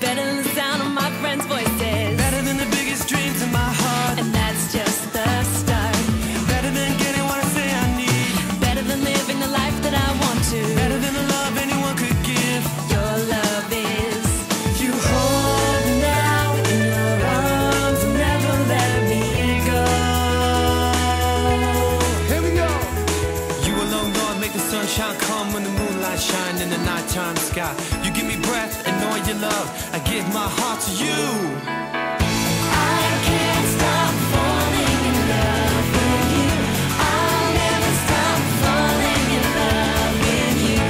better than the sound of my friends' voices, better than the biggest dreams in my heart. and that's just the start. Better than getting what I say I need, Better than living the life that I want to. better than the love anyone could give. Your love is. You hold me now in your arms and never let me go. Here we go. You alone, Lord, make the sunshine come when the moonlight shine in the nighttime sky. You give me breath and all your love. I give my heart to you. I can't stop falling in love with you. I'll never stop falling in love with you.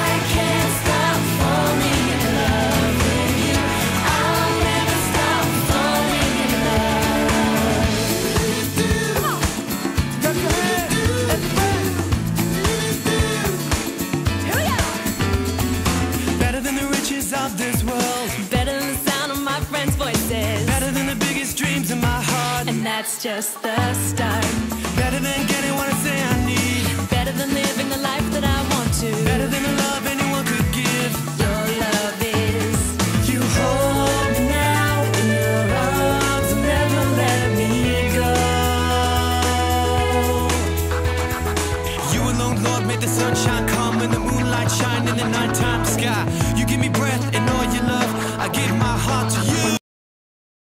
I can't stop falling in love with you. I'll never stop falling in love. Come on. Clap your hands, everybody. Here we go. Better than the riches of this world, Better than the sound of my friends' voices, better than the biggest dreams in my heart. and that's just the start.